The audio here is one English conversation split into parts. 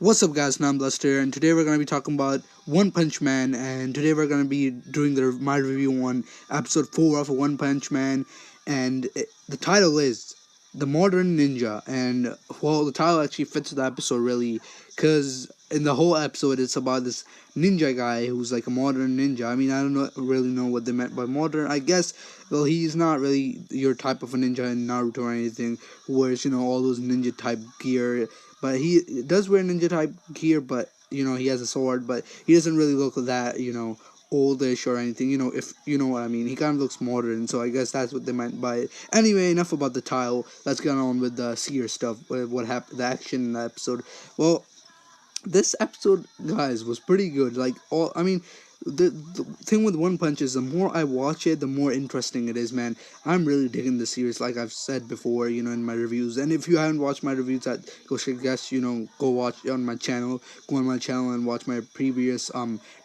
What's up, guys? Now I'm Bluster, and today we're going to be talking about One Punch Man, and today we're going to be doing my review on episode 4 of One Punch Man, and the title is The Modern Ninja, and well, the title actually fits the episode really, because in the whole episode it's about this ninja guy who's like a modern ninja. I mean, I don't really know what they meant by modern. I guess, well, he's not really your type of a ninja in Naruto or anything, who wears, all those ninja type gear, but he does wear ninja type gear, but he has a sword, but he doesn't really look that oldish or anything. If you know what I mean, he kind of looks modern. So I guess that's what they meant by it. Anyway, enough about the title. Let's get on with the Seer stuff. What happened? The action in the episode. Well, this episode, guys, was pretty good. Like all, I mean, the thing with One Punch is the more I watch it, the more interesting it is, man. I'm really digging the series, like I've said before, in my reviews. And if you haven't watched my reviews, I guess go watch on my channel. Go on my channel and watch my previous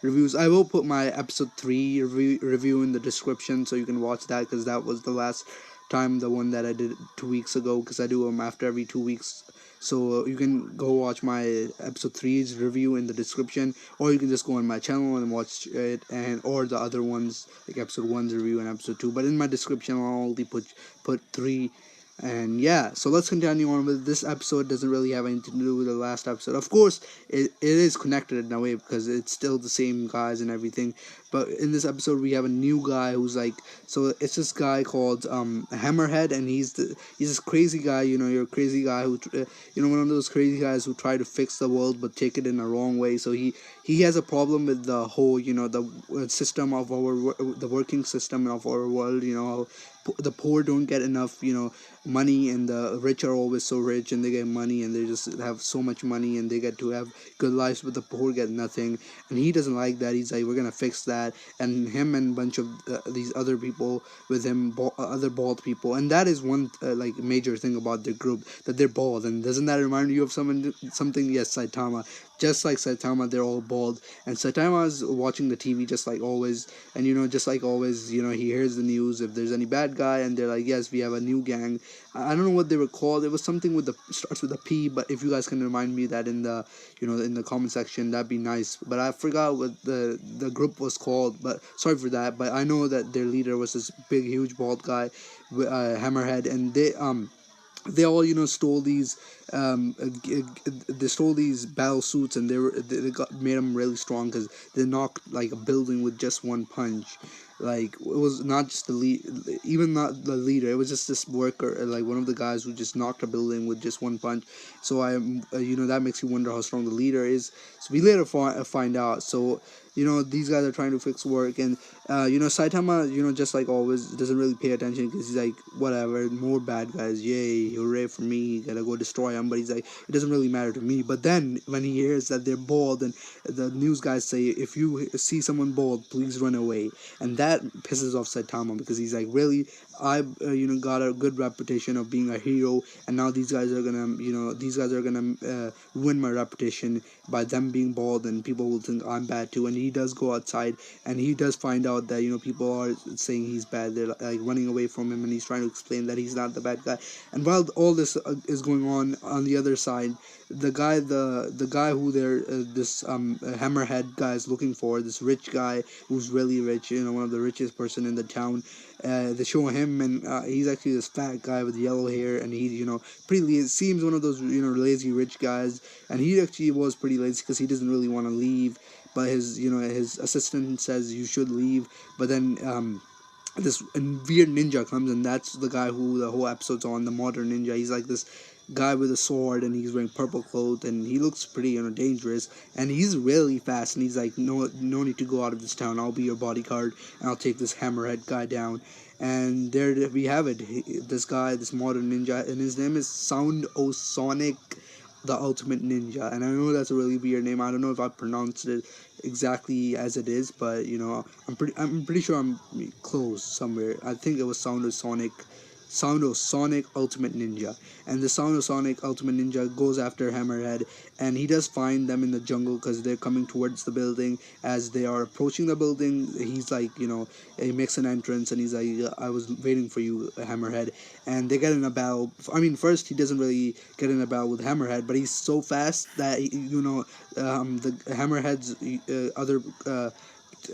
reviews. I will put my episode 3 review in the description, so you can watch that, because that was the last time, the one that I did 2 weeks ago, because I do them after every 2 weeks. So you can go watch my episode 3's review in the description, or you can just go on my channel and watch it, and or the other ones like episode 1's review and episode 2. But in my description, I'll only put 3. And yeah, so let's continue on with this episode. Doesn't really have anything to do with the last episode. Of course, it is connected in a way, because it's still the same guys and everything. But in this episode, we have a new guy who's like, so it's this guy called Hammerhead, and he's this crazy guy. You're a crazy guy who one of those crazy guys who try to fix the world but take it in a wrong way. So he has a problem with the whole the system of the working system of our world. How the poor don't get enough money, and the rich are always so rich, and they get money, and they just have so much money, and they get to have good lives, but the poor get nothing. And he doesn't like that. He's like, we're gonna fix that. And him and a bunch of these other people with him, other bald people. And that is one like major thing about their group, that they're bald. And doesn't that remind you of something? Yes, Saitama. Just like Saitama, they're all bald. And Saitama is watching the TV just like always. And just like always, he hears the news if there's any bad guy, and they're like, yes, we have a new gang. I don't know what they were called. It was something with the starts with a P. But if you guys can remind me that in the in the comment section, that'd be nice. But I forgot what the group was called. But sorry for that. But I know that their leader was this big, huge, bald guy, Hammerhead, and they all stole these they stole these battle suits, and they got made them really strong, because they knocked like a building with just one punch. Like, it was not just the lead, even not the leader, it was just this worker, like one of the guys who just knocked a building with just one punch. So I that makes you wonder how strong the leader is. So we later find out. So these guys are trying to fix work, and Saitama, just like always, doesn't really pay attention, because he's like, whatever, more bad guys, yay, hooray for me, gotta go destroy them. But he's like, it doesn't really matter to me. But then when he hears that they're bald, and the news guys say, if you see someone bald, please run away. And that pisses off Saitama, because he's like, really, I got a good reputation of being a hero, and now these guys are gonna ruin my reputation by them being bald, and people will think I'm bad too. And he does go outside, and he does find out that people are saying he's bad. They're like running away from him, and he's trying to explain that he's not the bad guy. And while all this is going on the other side, the guy who they're this Hammerhead guy is looking for, this rich guy who's really rich, one of the richest person in the town. They show him, and he's actually this fat guy with yellow hair, and he's pretty. It seems one of those lazy rich guys, and he actually was pretty lazy, because he doesn't really want to leave. But his assistant says you should leave. But then this weird ninja comes, and that's the guy who the whole episode's on, the modern ninja. He's like this guy with a sword, and he's wearing purple clothes, and he looks pretty dangerous, and he's really fast. And he's like, no need to go out of this town, I'll be your bodyguard, and I'll take this Hammerhead guy down. And there we have it. This guy, this modern ninja, and his name is Sound O Sonic, the Ultimate Ninja. And I know that's a really weird name. I don't know if I pronounced it exactly as it is, but I'm pretty sure I'm close somewhere. I think it was Sound of Sonic Sound of Sonic Ultimate Ninja. And the Sound of Sonic Ultimate Ninja goes after Hammerhead, and he does find them in the jungle because they're coming towards the building. As they are approaching the building, he's like, he makes an entrance, and he's like, I was waiting for you, Hammerhead. And they get in a battle. I mean, first he doesn't really get in a battle with Hammerhead, but he's so fast that the Hammerhead's other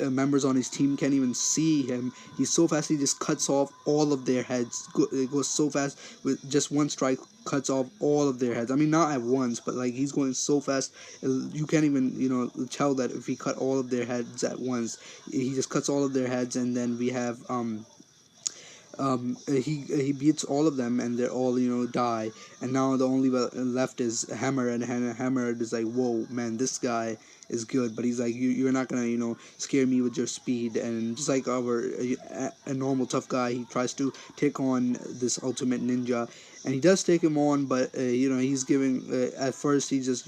members on his team can't even see him. He's so fast, he just cuts off all of their heads. It goes so fast, with just one strike cuts off all of their heads. I mean, not at once, but like he's going so fast, you can't even tell that if he cut all of their heads at once. He just cuts all of their heads, and then we have he beats all of them, and they're all die. And now the only left is Hammer, and Hammer is like, whoa man, this guy is good, but he's like, you're not gonna scare me with your speed. And just like a normal tough guy, he tries to take on this ultimate ninja, and he does take him on, but he's giving at first he just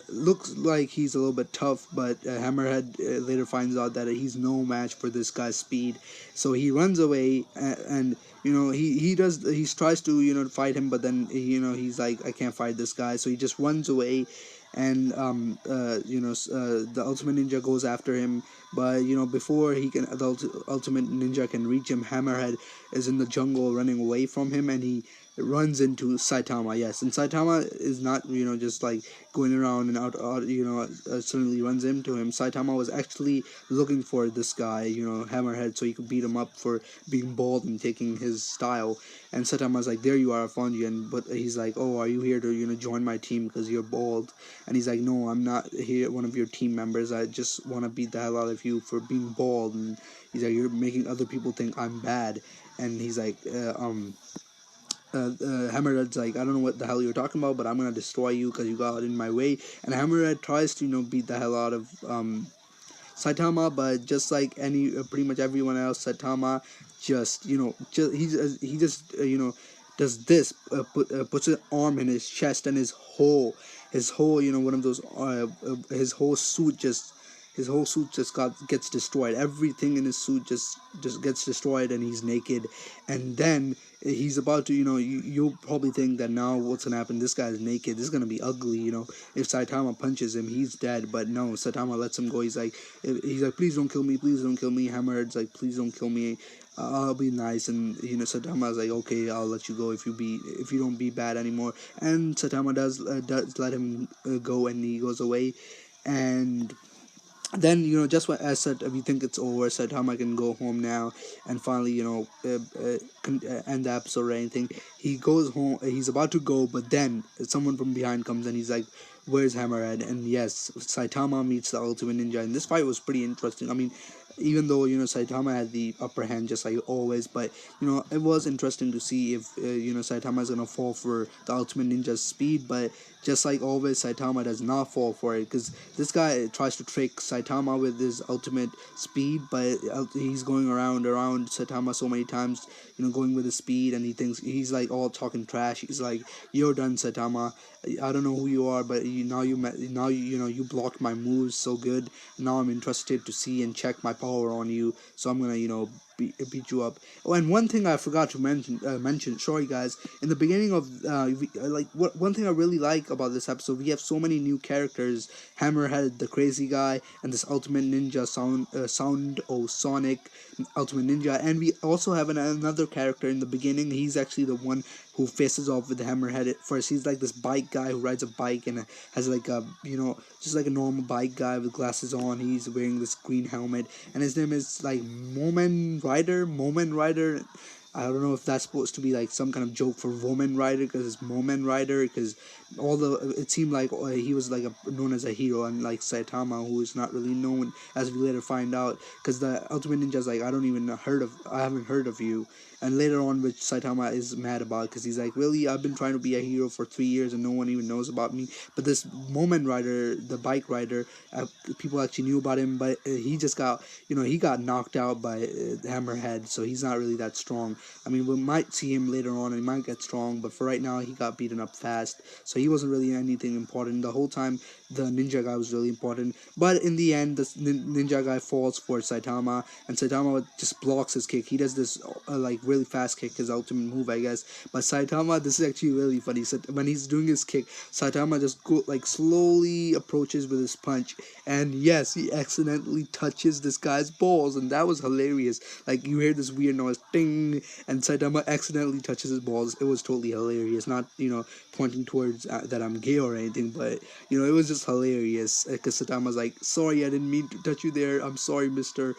looks like he's a little bit tough, but Hammerhead later finds out that he's no match for this guy's speed, so he runs away, and he tries to fight him, but then he's like, I can't fight this guy, so he just runs away. And the ultimate ninja goes after him, but before the ultimate ninja can reach him, Hammerhead is in the jungle running away from him, and he runs into Saitama. Yes, and Saitama is not just like going around and out suddenly runs into him. Saitama was actually looking for this guy, Hammerhead, so he could beat him up for being bald and taking his style. And Saitama's like, there you are, I found you. And but he's like, oh, are you here to join my team because you're bald? And he's like, no, I'm not here, one of your team members. I just want to beat the hell out of you for being bald. And he's like, you're making other people think I'm bad. And he's like, Hammerhead's like, I don't know what the hell you're talking about, but I'm gonna destroy you because you got in my way. And Hammerhead tries to beat the hell out of Saitama, but just like pretty much everyone else, Saitama just he just does this, puts an arm in his chest, and his whole one of those his whole suit just gets destroyed. Everything in his suit just gets destroyed, and he's naked. And then he's about to, you'll probably think that now what's gonna happen? This guy's naked. This is gonna be ugly. If Saitama punches him, he's dead. But no, Saitama lets him go. He's like, please don't kill me. Please don't kill me. Hammerhead's like, please don't kill me. I'll be nice. And Saitama's like, okay, I'll let you go if you don't be bad anymore. And Saitama does let him go, and he goes away. And then just what I said, we think it's over, Saitama can go home now and finally end the episode or anything. He goes home, he's about to go, but then someone from behind comes, and he's like, where's Hammerhead? And yes, Saitama meets the ultimate ninja, and this fight was pretty interesting. I mean, even though Saitama had the upper hand just like always, but it was interesting to see if Saitama is gonna fall for the ultimate ninja's speed. But just like always, Saitama does not fall for it, because this guy tries to trick Saitama with his ultimate speed, but he's going around Saitama so many times, going with his speed, and he thinks he's like all talking trash. He's like, you're done, Saitama. I don't know who you are, but you blocked my moves so good. Now I'm interested to see and check my power on you, so I'm gonna beat you up. Oh, and one thing I forgot to mention, sorry guys, in the beginning of one thing I really like about this episode, we have so many new characters: Hammerhead, the crazy guy, and this ultimate ninja, Sound O Sonic Ultimate Ninja. And we also have another character in the beginning. He's actually the one who faces off with the Hammerhead at first. He's like this bike guy who rides a bike and has like a just like a normal bike guy with glasses on. He's wearing this green helmet, and his name is like Moment Rider. I don't know if that's supposed to be like some kind of joke for Woman Rider, because it's Moment Rider, because it seemed like he was like known as a hero, unlike Saitama, who is not really known, as we later find out, because the Ultimate Ninja's like, I haven't heard of you. And later on, which Saitama is mad about, because he's like, really, I've been trying to be a hero for 3 years and no one even knows about me. But this Moment Rider, the bike rider, people actually knew about him, but he just got, he got knocked out by Hammerhead, so he's not really that strong. I mean, we might see him later on and he might get strong, but for right now, he got beaten up fast. So he wasn't really anything important. The whole time, the ninja guy was really important. But in the end, the ninja guy falls for Saitama, and Saitama just blocks his kick. He does this like really fast kick, his ultimate move, I guess. But Saitama, this is actually really funny. So when he's doing his kick, Saitama just slowly approaches with his punch, and yes, he accidentally touches this guy's balls, and that was hilarious. Like, you hear this weird noise, ding, and Saitama accidentally touches his balls. It was totally hilarious. Not, pointing towards that I'm gay or anything, but it was just hilarious because Saitama's like, sorry, I didn't mean to touch you there. I'm sorry, mister.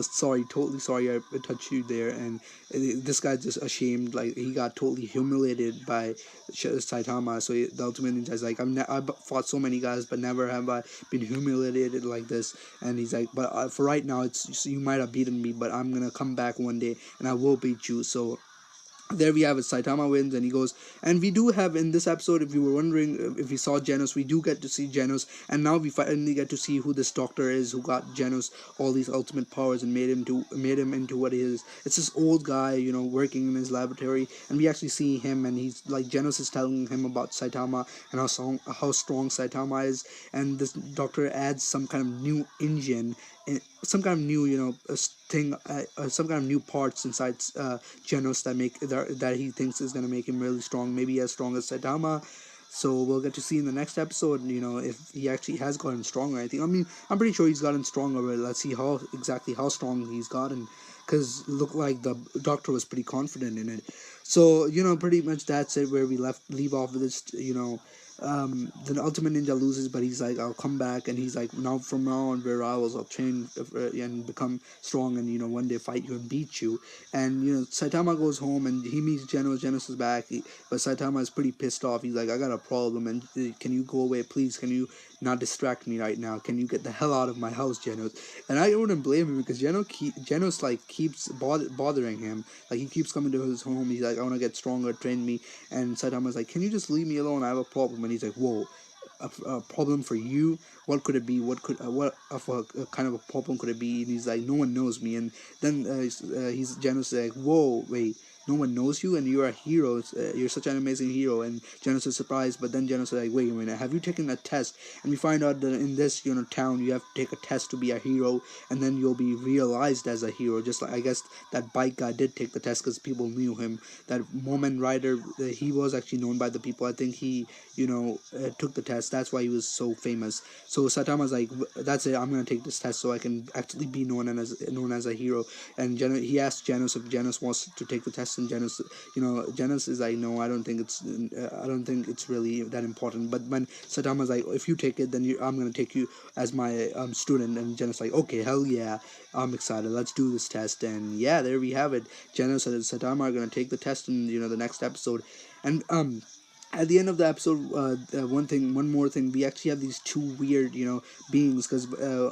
Sorry, totally sorry I touched you there. And this guy's just ashamed. Like, he got totally humiliated by Saitama. So the Ultimate Ninja is like, I've fought so many guys, but never have I been humiliated like this. And he's like, but for right now, you might have beaten me, but I'm gonna come back one day and I will beat you. So there we have it. Saitama wins, and he goes. And we do have in this episode, if you were wondering if we saw Genos, we do get to see Genos, and now we finally get to see who this doctor is who got Genos all these ultimate powers and made him into what he is. It's this old guy, working in his laboratory, and we actually see him, and he's like, Genos is telling him about Saitama and how strong Saitama is, and this doctor adds some kind of new engine, some kind of new thing, some kind of new parts inside Genos that he thinks is going to make him really strong, maybe as strong as Saitama. So we'll get to see in the next episode, if he actually has gotten stronger. I think, I'm pretty sure he's gotten stronger, but let's see exactly how strong he's gotten, because looked like the doctor was pretty confident in it. So pretty much that's it, where we leave off with this. The Ultimate Ninja loses, but he's like, I'll come back, and he's like, now from now on, where I was, I'll train and become strong, and one day fight you and beat you. And Saitama goes home, and he meets Genos. Genos is back, but Saitama is pretty pissed off. He's like, I got a problem, and can you go away, please? Can you not distract me right now? Can you get the hell out of my house, Genos? And I wouldn't blame him, because Genos like keeps bothering him. Like, he keeps coming to his home. He's like, I want to get stronger, train me. And Saitama's like, can you just leave me alone? I have a problem. And he's like, whoa, a problem for you? What could it be? What kind of a problem could it be? And he's like, no one knows me. And then Genos is like, whoa, wait, no one knows you, and you're a hero. You're such an amazing hero. And Genos is surprised, but then Genos is like, wait a minute, have you taken a test? And we find out that in this town, you have to take a test to be a hero, and then you'll be realized as a hero. Just like, I guess that bike guy did take the test because people knew him. That Moment Rider, he was actually known by the people. I think he took the test. That's why he was so famous. So Saitama's like, that's it, I'm gonna take this test so I can actually be known as a hero. And he asked Genos if Genos wants to take the test, and Genos is like, no, I don't think it's really that important. But when Saitama's like, if you take it, then I'm gonna take you as my student. And Genos like, okay, hell yeah, I'm excited, let's do this test. And yeah, there we have it. Genos and Saitama are gonna take the test in the next episode. And at the end of the episode, one more thing, we actually have these two weird, beings, because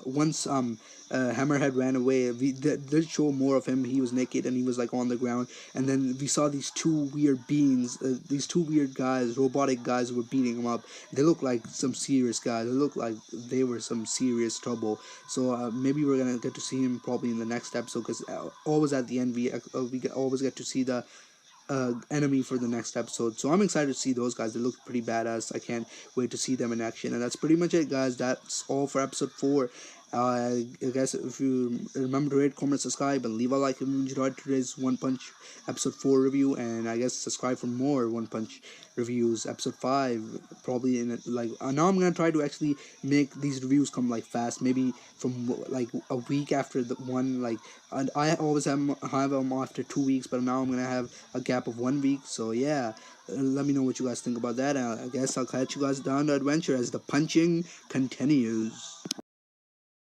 once Hammerhead ran away, we did show more of him. He was naked and he was like on the ground, and then we saw these two weird beings, these two weird guys, robotic guys, who were beating him up. They look like some serious guys. They look like they were some serious trouble. So maybe we're gonna get to see him probably in the next episode, because always at the end we always get to see the enemy for the next episode. So I'm excited to see those guys. They look pretty badass. I can't wait to see them in action. And that's pretty much it, guys. That's all for episode 4. I guess if you remember to rate, comment, subscribe, and leave a like if you enjoyed today's One Punch episode 4 review. And I guess subscribe for more One Punch reviews. Episode 5 probably in it, like now I'm gonna try to actually make these reviews come like fast, maybe from like a week after the one. Like, and I always have them after 2 weeks, but now I'm gonna have a gap of 1 week. So yeah, let me know what you guys think about that. I guess I'll catch you guys down the adventure as the punching continues.